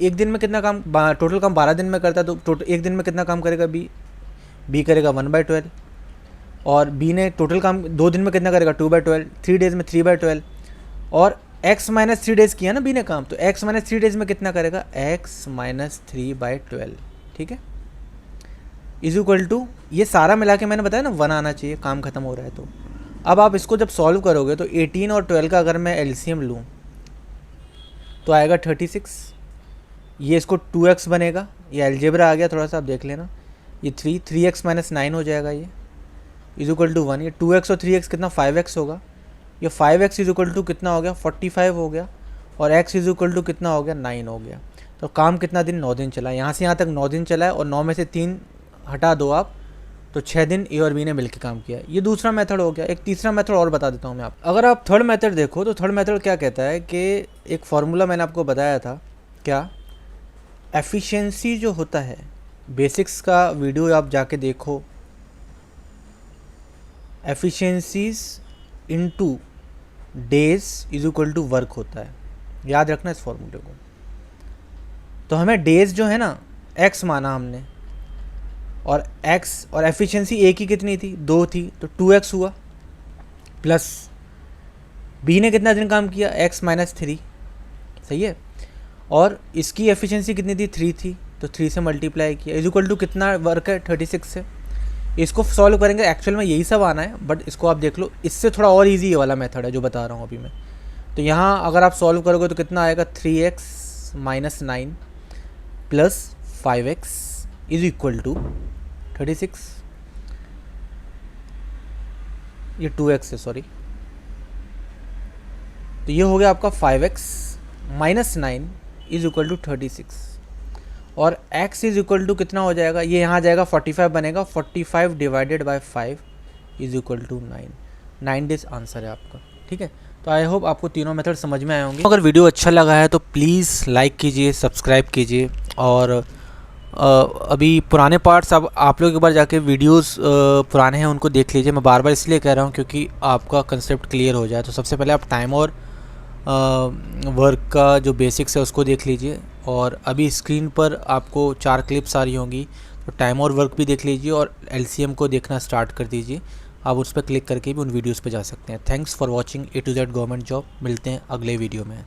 एक दिन में कितना काम, टोटल काम 12 दिन में करता है, तो टोटल एक दिन में कितना काम करेगा b करेगा 1/12। और b ने टोटल काम 2 दिन में कितना करेगा, 2/12। 3 डेज़ में 3/12। और x माइनस 3 डेज़ किया ना b ने काम, तो x माइनस 3 डेज़ में कितना करेगा, x माइनस 3/12। ठीक है, इज इक्वल टू, ये सारा मिला के मैंने बताया ना 1 आना चाहिए, काम खत्म हो रहा है। तो अब आप इसको जब सॉल्व करोगे तो 18 और 12 का अगर मैं एलसीएम लूँ तो आएगा 36। ये इसको 2x बनेगा, ये अलजेब्रा आ गया थोड़ा सा, आप देख लेना। ये 3x माइनस 9 हो जाएगा, ये इज इक्वल टू 1। ये 2x और 3x कितना, 5x होगा। ये 5x इज इक्वल टू कितना हो गया, 45 हो गया। और x इज इक्वल टू कितना हो गया, 9 हो गया। तो काम कितना दिन, 9 दिन चला। यहाँ से यहाँ तक 9 दिन चला है और 9 में से 3 हटा दो आप, तो 6 दिन ए और बी ने मिलकर काम किया। ये दूसरा मेथड हो गया। एक तीसरा मेथड और बता देता हूँ मैं आप। अगर आप थर्ड मेथड देखो तो थर्ड मेथड क्या कहता है कि एक फार्मूला मैंने आपको बताया था, क्या, एफिशिएंसी जो होता है, बेसिक्स का वीडियो आप जाके देखो, efficiencies into days is equal to work होता है। याद रखना इस फॉर्मूले को। तो हमें डेज जो है ना, x माना हमने, और x और एफिशिएंसी a की कितनी थी, 2 थी, तो 2x हुआ। प्लस b ने कितना दिन काम किया, x माइनस 3, सही है। और इसकी एफिशिएंसी कितनी थी, 3 थी, तो 3 से मल्टीप्लाई किया, इज इक्वल टू कितना वर्क है, 36 से। इसको सॉल्व करेंगे, एक्चुअल में यही सब आना है, बट इसको आप देख लो, इससे थोड़ा और इजी ये वाला मेथड है जो बता रहा हूँ अभी मैं। तो यहाँ अगर आप सॉल्व करोगे तो कितना आएगा, 3x minus 9 plus 5x is equal to 36। ये 2x है, सॉरी। तो ये हो गया आपका 5x minus 9 is equal to 36। और x इज इक्वल टू कितना हो जाएगा, ये यहाँ जाएगा 45 बनेगा, 45 divided by 5 is equal to 9 days answer है आपका। ठीक है, तो आई होप आपको तीनों मेथड समझ में आए होंगे। अगर वीडियो अच्छा लगा है तो प्लीज़ लाइक कीजिए, सब्सक्राइब कीजिए। और अभी पुराने पार्ट्स अब आप लोग एक बार जाके वीडियोस पुराने हैं उनको देख लीजिए। मैं बार बार इसलिए कह रहा हूँ क्योंकि आपका कंसेप्ट क्लियर हो जाए। तो सबसे पहले आप टाइम और वर्क का जो बेसिक्स है उसको देख लीजिए। और अभी स्क्रीन पर आपको 4 क्लिप्स आ रही होंगी, तो टाइम और वर्क भी देख लीजिए और एलसीएम को देखना स्टार्ट कर दीजिए। आप उस पर क्लिक करके भी उन वीडियोस पे जा सकते हैं। Thanks for watching A to Z government job. मिलते हैं अगले वीडियो में।